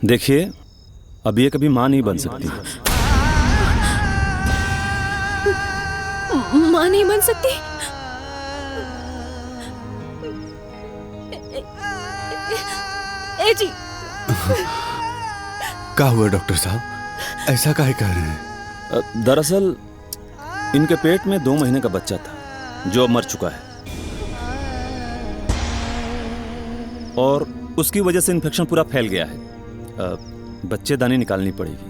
देखिए, अब ये कभी माँ नहीं बन सकती। माँ नहीं बन सकती? ए जी। क्या हुआ डॉक्टर साहब, ऐसा काहे कह रहे हैं? दरअसल इनके पेट में 2 महीने का बच्चा था जो अब मर चुका है, और उसकी वजह से इन्फेक्शन पूरा फैल गया है। बच्चेदानी निकालनी पड़ेगी,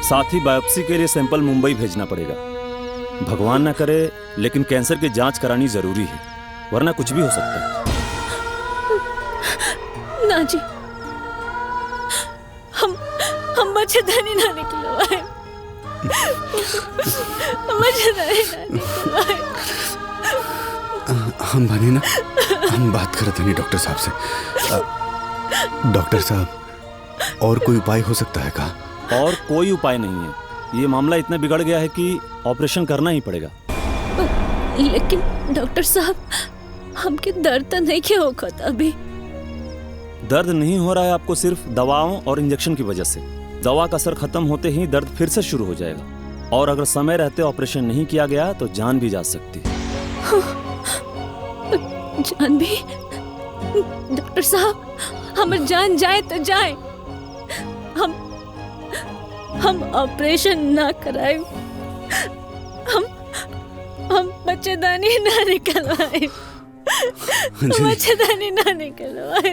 साथ ही बायोप्सी के लिए सैंपल मुंबई भेजना पड़ेगा। भगवान ना करे, लेकिन कैंसर की जांच करानी जरूरी है, वरना कुछ भी हो सकता है। ना जी, हम बच्चेदानी ना निकलवाए। बच्चेदानी ना निकलवाए। हम बने ना, हम बात करते नहीं डॉक्टर साहब से। डॉक्टर साहब, और कोई उपाय हो सकता है का? और कोई उपाय नहीं है, ये मामला इतना बिगड़ गया है कि ऑपरेशन करना ही पड़ेगा। लेकिन डॉक्टर साहब, हमके दर्द तो नहीं क्या होगा अभी? दर्द नहीं हो रहा है आपको सिर्फ दवाओं और इंजेक्शन की वजह से। दवा का असर खत्म होते ही दर्द फिर से शुरू हो जाएगा, और अगर समय रहते ऑपरेशन नहीं किया गया तो जान भी जा सकती है। जान भी? डॉक्टर साहब, हमारी जान जाए तो जाए, हम ऑपरेशन ना कराए, हम बच्चेदानी ना निकलवाए, बच्चेदानी ना निकलवाए,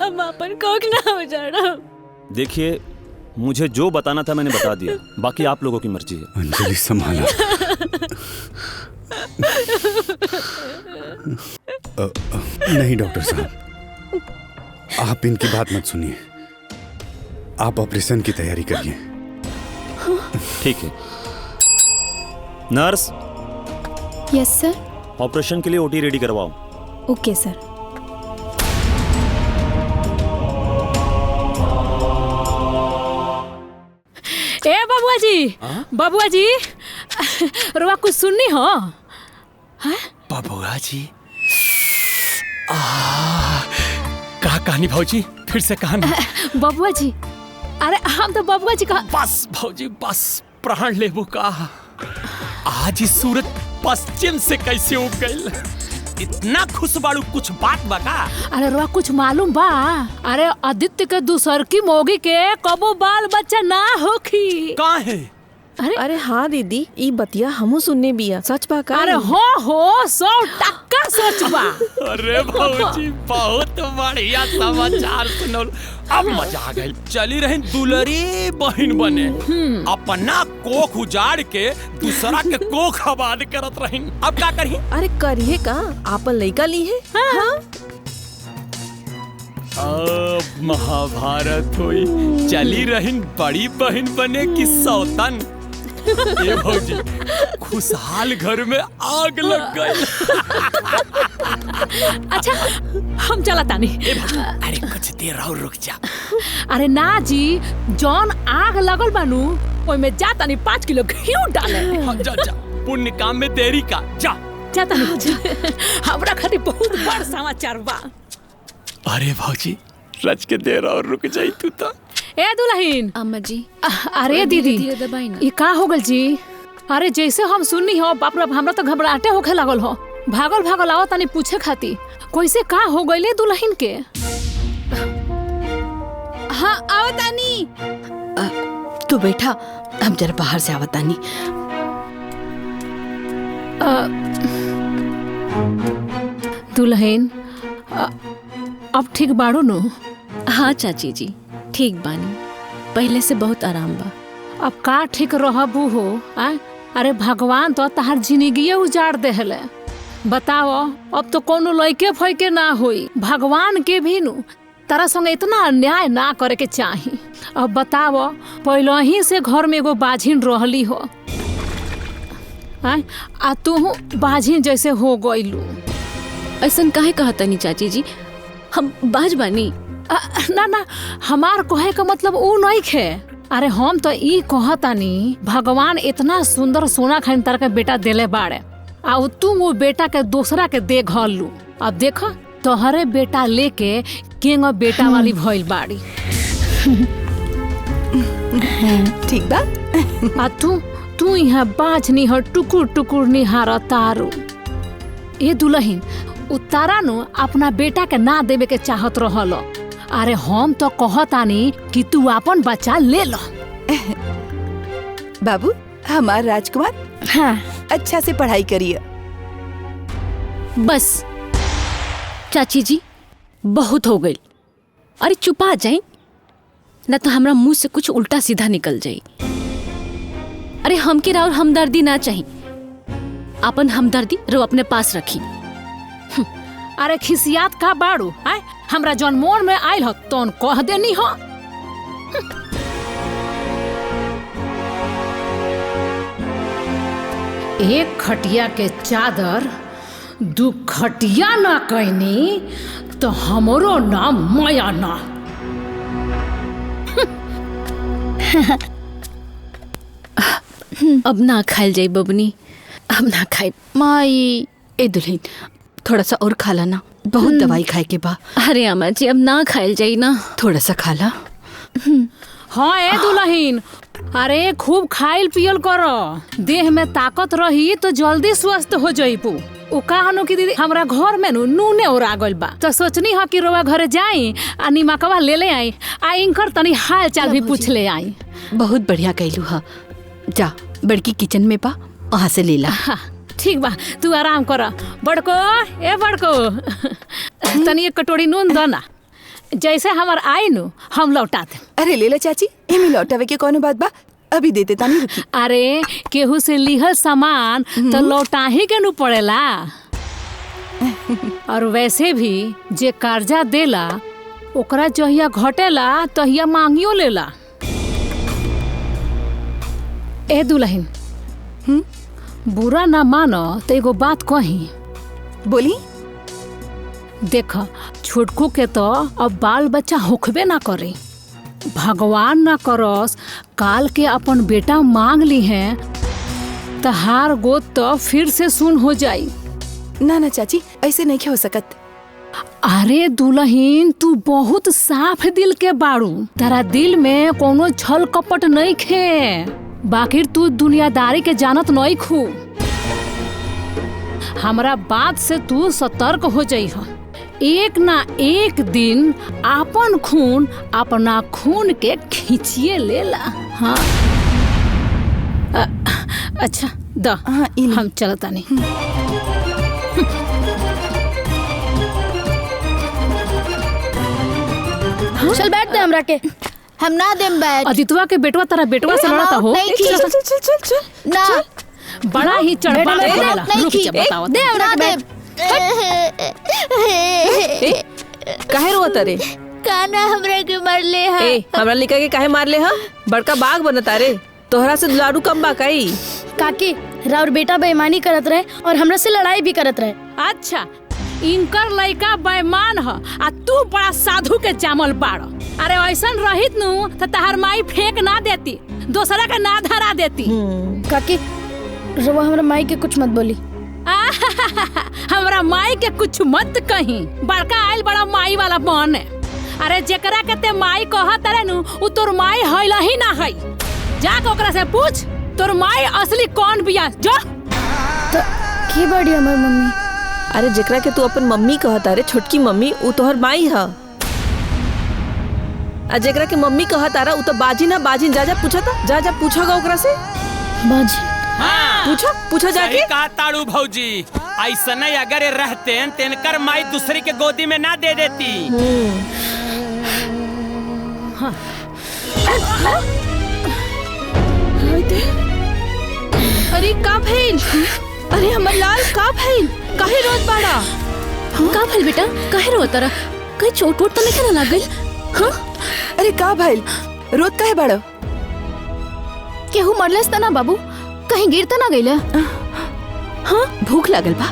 हम अपन कोख ना हो जाना। देखिए, मुझे जो बताना था मैंने बता दिया, बाकी आप लोगों की मर्जी है। अंजलि संभाला। नहीं डॉक्टर साहब, आप इनकी बात मत सुनिए, आप ऑपरेशन की तैयारी करिए। ठीक है नर्स। यस सर। ऑपरेशन के लिए ओटी रेडी करवाओ। ओके सर। ए बबुआ जी, बबुआ जी, रुआ कुछ सुननी हो? बबुआ जी, का कहानी भौजी, फिर से कहानी। बबुआ जी, अरे हम तो बबुआ जी का। बस भौजी बस, प्राण लेबू का। आज इस सूरज पश्चिम से कैसे उग गई? इतना खुश बाड़ू, कुछ बात बका? अरे रुआ कुछ मालूम बा? अरे आदित्य के दूसर की मोगी के कबो बाल बच्चा ना होखी। कहाँ है? अरे हाँ दीदी, ई बतिया हमू सुनने बिया, सच बा का? अरे हो 100% सच बा। अरे भौजी बहुत बढ़िया समाचार सुनल, अब मजा आ गई। चली रही दुलरी बहन बने, अपना कोख उजाड़ के दूसरा के कोख आबाद करत रही। अब क्या करी? अरे करिए का, आपन लइका ली है। हाँ। अब महाभारत हुई, चली रही बड़ी बहन बने की सौतन। ये भौजी, खुशहाल घर में आग लग गई। अच्छा, हम चला तानी। अरे कुछ देर और रुक जा। अरे ना जी, जौन आग लगल बानू ओई में जा तानी 5 किलो घी डाले। हाँ, जा जा, पुण्य काम में देरी का, जा जा तानी। हमरा खातिर बहुत बड़ समाचार बा। अरे भौजी, रच के देर और रुक जाई तू तो। ए दुल्हन। अम्मा जी। अरे दीदी, धीरे दबाई ना। ये का हो गल जी? अरे जैसे हम सुननी हो, बाप रे, हमरा तो घबराहटे होखे लागल हो। भागल आओ तानी पूछे खाती, कैसे का हो गईले दुल्हन के? हाँ आओ तानी। तू बैठा, हम जरा बाहर से आवत तानी। दुल्हन, अब ठीक बाड़ो नो? हाँ चाची जी, ठीक बानी, पहले से बहुत आराम बा। अब का ठीक रहबू हो? अरे भगवान तो तहार जिंदगी उजाड़ देहले। बताओ, अब तो कोनो लइके फैके ना होई। भगवान के भी नु तारा संगे इतना अन्याय ना करे के चाही। अब बताओ, पहले ही से घर में एगो बाझिन रहली हो, आ तू बाझिन जैसे हो गईलू। ऐसन काहे कहतनी चाची जी, हम बाज बानी? ना ना, हमार कहे का मतलब ऊ नहीं खे। अरे हम तो ई कहतानी, भगवान इतना सुंदर सोना खान तार के बेटा देले बाड़े, आ तू वो बेटा के दूसरा के दे घलू। अब देखो तोहरे बेटा लेके केंगो बेटा वाली भइल बाड़ी। ठीक बा। आ तू यहाँ बाज निहर टुकुर टुकुर निहार तारू। ए दुल्हन उतारा नु अपना बेटा के ना देवे के चाहत रहल। अरे हम तो कहतानी कि तू अपन बच्चा ले लो। बाबू हमार राजकुमार, हाँ अच्छा से पढ़ाई करिए। बस चाची जी बहुत हो गई। अरे चुपा जाए न तो हमरा मुंह से कुछ उल्टा सीधा निकल जाई। अरे हमके राउर हमदर्दी ना चाहिए, अपन हमदर्दी रो अपने पास रखी। अरे खिसियात का बाड़ू आय हमरा जौन मोर में आयल हो तौन कह देनी हो। एक खटिया के चादर दू खटिया ना कहनी तो हमरो नाम माया ना। अब ना खाइल जाई बबनी, अब ना खाई। माई ए दुल्हन थोड़ा सा और खा ला ना, बहुत दवाई खाए के बा। अरे अम्मा जी अब ना खाइल जाई ना, थोड़ा सा खा ला। हाँ ए दुल्हन, अरे खूब खाइल पियल करो, देह में ताकत रही तो जल्दी स्वस्थ हो जाइबू। उ कहनो कि दीदी हमरा घर में नूने ओरा गइल बा, तो सोचनी ह कि रोवा घरे जाई आ निमकवा ले ले आई आ इनकर तनी हाल चाल भी पूछ ले आई। बहुत बढ़िया कहलू हा। जा बड़की किचन में बा, वहाँ से ले ला। हाँ, ठीक बा तू आराम कर। बड़को ए बड़को तनी एक कटोरी नून दो ना, जैसे हमार आई नु हम लौटा दे। अरे ले ला चाची, एमे लौटावे के कौनो बात बा, अभी देते तानी रुकी। अरे केहू से लिहल सामान तो लौटा ही के नु पड़ेला। और वैसे भी जे कर्जा देला ओकरा जहिया घटेला तहिया मांगियो लेला। ए दुल्हन बुरा ना मानो तो एगो बात कही। बोली। देख छोटकू के तो अब बाल बच्चा होखबे ना करे, भगवान ना करस काल के अपन बेटा मांग ली है तो हार गोद तो फिर से सुन हो जाई। ना ना चाची ऐसे नहीं हो सकत। अरे दुल्हन तू बहुत साफ दिल के बाड़ू, तेरा दिल में कोनो छल कपट नहीं खे, बाकी तू दुनियादारी के जानत नहीं खू। हमरा बात से तू सतर्क हो जाई। एक ना एक दिन आपन खून अपना खून के खींचिए लेला। हाँ अच्छा द हाँ, हम चलता नहीं। चल बैठ दे हमरा के, हम ना देम बैठ। अदितवा के बेटवा तेरा बेटवा से लड़ता हो। चल चल चल चल चल ना बड़ा ही चढ़बा देला। रुक जा बताओ। दे हमरा के। काहे रोत रे? काना हमरा के मारले हा। ए हमरा लिखा के काहे मारले हा? बड़का बाग बनता रे, तोहरा से दुलारू कम बा काई? काकी राउर बेटा बेईमानी करत रहे और हमरा से लड़ाई भी करत रहे। अच्छा इनकर लड़का बेईमान ह आ तू बड़ा साधु के जामल बाड़। अरे ऐसन रहित नु त तहर माई फेंक ना देती, दोसरा के ना धरा देती। काकी रवा हमरा माई के कुछ मत बोली। हमरा माई के कुछ मत कही, बड़का आइल बड़ा माई वाला बन। अरे जेकरा के ते माई कहत रे नु उ तोर माई हइल ही ना हई। जाके ओकरा से पूछ तोर माई असली कौन बिया। जो तो की बड़ी हमर मम्मी। अरे जेकरा के तू अपन मम्मी कहता रे, छोटकी मम्मी, उ तोहर माई ह। आ जेकरा के मम्मी कहता रे उ तो बाजी ना बाजी। जा जा पूछा था, जा जा पूछोगा ओकरा से। बाजी पूछो पूछो जाके। सही कहा ताड़ू भौजी, ऐसा नहीं अगर ये रहते तेनकर माई दूसरी के गोदी में ना दे देती। अरे का भइल? अरे हमर लाल का भइल? काहे रोत बाड़ा? का भइल बेटा, काहे रोत रहा? कहीं चोट वोट तो नहीं ना लग गई? हाँ अरे का भइल? रोत काहे बाड़ा? केहू मरलेस त ना बाबू, कहीं गिर त ना गइले? हाँ भूख लगल बा,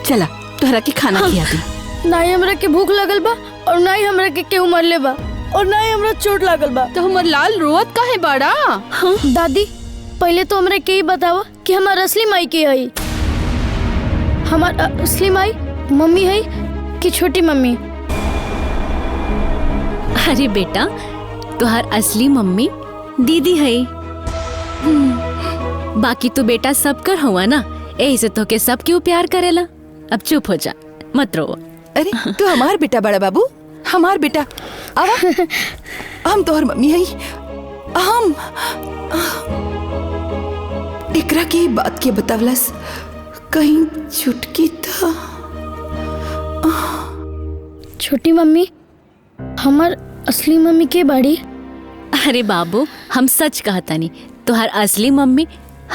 चला तोहरा के खाना खिया दी। ना ही हमरा के भूख लगल बा और ना ही हमरा के केहू मरले बा और ना ही हमरा चोट लागल बा। तो हमर लाल रोत काहे बाड़ा? हाँ दादी पहले तो हमरा के ही बतावा कि हमार असली माई के हई। हमार असली माई मम्मी हई कि छोटी मम्मी? अरे बेटा, तुहार असली मम्मी दीदी है। बाकी तो बेटा सब कर हुआ ना, यही से तो के सब क्यों प्यार करेला। अब चुप हो जा, मत रो। अरे तू हमार बेटा बड़ा बाबू, हमार बेटा। आवा, हम तोहर मम्मी है। हम एकरा की बात के बतावलस कहीं छुटकी था। छोटी मम्मी हमार असली मम्मी के बाड़ी? अरे बाबू, हम सच कहता नहीं, तुहार असली मम्मी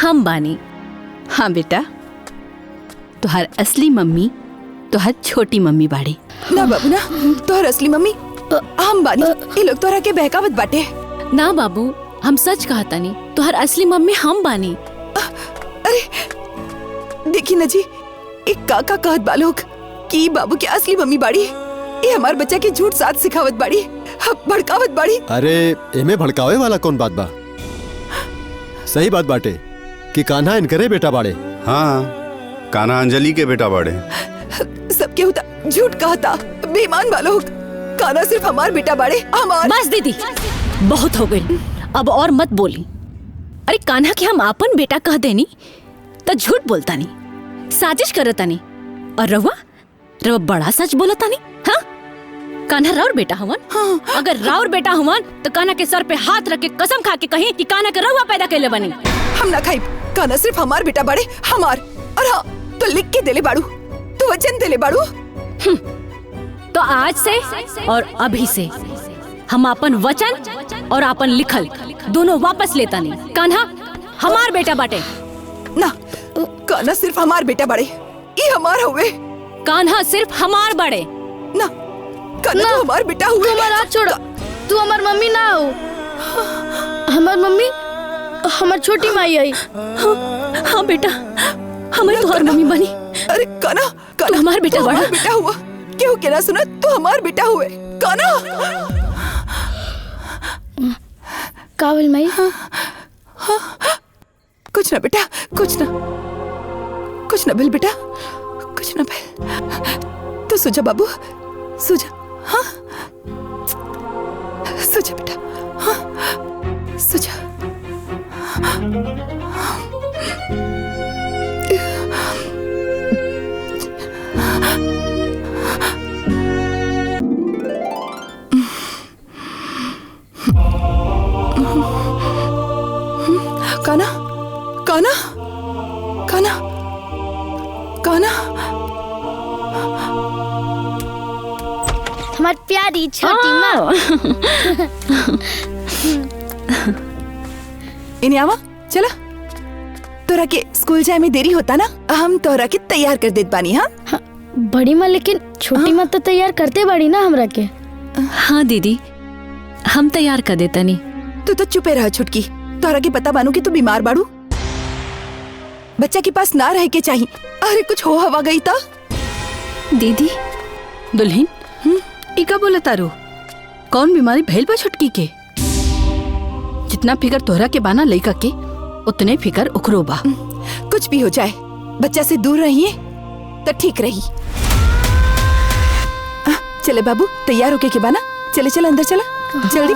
हम बानी। हाँ बेटा, तुहार असली मम्मी तुहार छोटी मम्मी बाड़ी। ना बाबू ना, तोहर असली मम्मी हम बानी। ये लोग तोहरा के बहकावत बाटे। ना बाबू, हम सच कहता नहीं, तुहार असली मम्मी हम बानी। अरे देखी ना जी, एक काका कहत बा लोग कि बाबू के असली मम्मी बाड़ी। ये हमार बच्चा के झूठ साथ सिखावत बाड़ी, भड़कावत बाड़ी। अरे एमे भड़कावे वाला कौन बात बा? सही बात बाटे कि कान्हा इनकरे बेटा बाड़े। हाँ, कान्हा अंजलि के बेटा बाड़े। सबके होता झूठ कहता, बेईमान बा लोग। कान्हा सिर्फ हमार बेटा बाड़े, हमार। बस दीदी, बहुत हो गई, अब और मत बोली। अरे कान्हा के हम आपन बेटा कह देनी तो झूठ बोलता नहीं, साजिश करता नहीं। और रवा बड़ा सच बोलता नहीं। हाँ, कान्हा राउर बेटा हुवन। हाँ। अगर राउर बेटा हुवन तो कान्हा के सर पे हाथ रख के कसम खा के कहीं कि कान्हा के रवा पैदा कैले बनी। हम ना खाई, कान्हा सिर्फ हमार बेटा बाड़े, हमार। और हाँ, तो लिख के देले बाड़ू, तो वचन देले बाड़ू। तो आज से और अभी से हम अपन वचन और अपन लिखल दोनों वापस लेता नहीं। कान्हा हमार बेटा बाटे। ना, कान्हा सिर्फ हमार बेटा बाड़े, ये हमार हुए। कान्हा सिर्फ हमार बड़े। ना, कान्हा तो हमार बेटा हुए। तू हमारा हाथ छोड़ा, तू हमार मम्मी ना हो। हमार मम्मी हमार छोटी माई आई। हाँ बेटा, हमारी तुहार मम्मी बनी। अरे कान्हा, तू हमार बेटा बड़ा। बेटा हुआ, क्यों कहना सुना? तू हमार बेटा हुए। कान्हा कावल माई। कुछ ना बेटा, कुछ ना बिल बेटा, कुछ ना बिल। तो सुजा बाबू, सुजा। हाँ, सुजा बेटा। हाँ, सुजा। कान्हा, कान्हा, कान्हा, कान्हा। हमार प्यारी छोटी माँ। इन्हें आवा, चला। तोरा के स्कूल जाए में देरी होता ना, हम तोरा के तैयार कर देत बानी। हाँ, बड़ी माँ, लेकिन छोटी माँ तो तैयार करते बड़ी ना हमरा के। हाँ दीदी, हम तैयार कर देता नहीं। तू तो चुपे रह छुटकी। तोरा के पता बानू कि तू बीमार बाड़ू, बच्चा के पास ना रह के चाहिए। अरे कुछ हो हवा गई था। दीदी, दुल्हन, इका बोला तारू, कौन बीमारी भइल बा छुटकी के? जितना फिकर तोहरा के बाना लइका के, उतने फिकर उखरो बा। कुछ भी हो जाए, बच्चा से दूर रहिए तो ठीक रही। चले बाबू, तैयार होके के बाना। चले चल अंदर, चला जल्दी।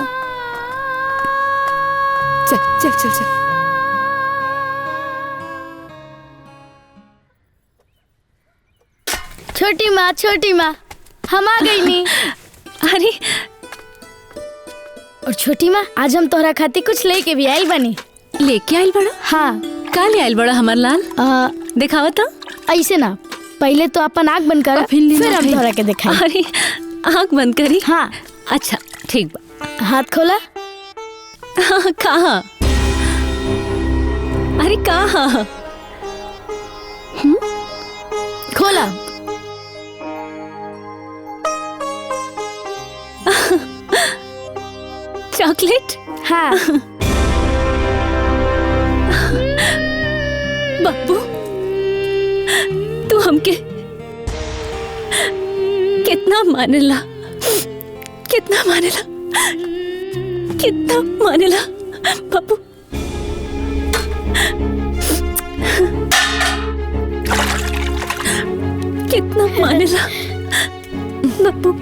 चल चल चल चल। छोटी माँ हम आ गई नी। अरे और छोटी माँ, आज हम तोहरा खातिर कुछ लेके भी आइल बनी। लेके आइल बड़ा? हाँ। का ले आइल बड़ा हमार लाल? दिखावा तो। ऐसे ना, पहले तो अपन आँख बंद करा, फिर हम तोहरा के दिखाई। अरे आँख बंद करी? हाँ। अच्छा ठीक बा। हाथ खोला। हाँ, कहाँ? अरे कहाँ? खोला। चॉकलेट? हाँ। बापू, तू हमके कितना मानेला, कितना मानेला, कितना मानेला बापू। कितना मानेला। बापू।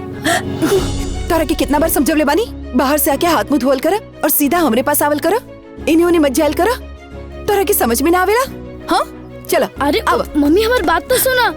तोरा के कितना बार समझवले बानी, बाहर से आके हाथ मुंह धोल कर और सीधा हमरे पास आवल कर, इन्हीं उन्हें मत जायल कर। तोरा के समझ में ना आवेला? हाँ चलो। अरे अब मम्मी हमारी बात तो सुना।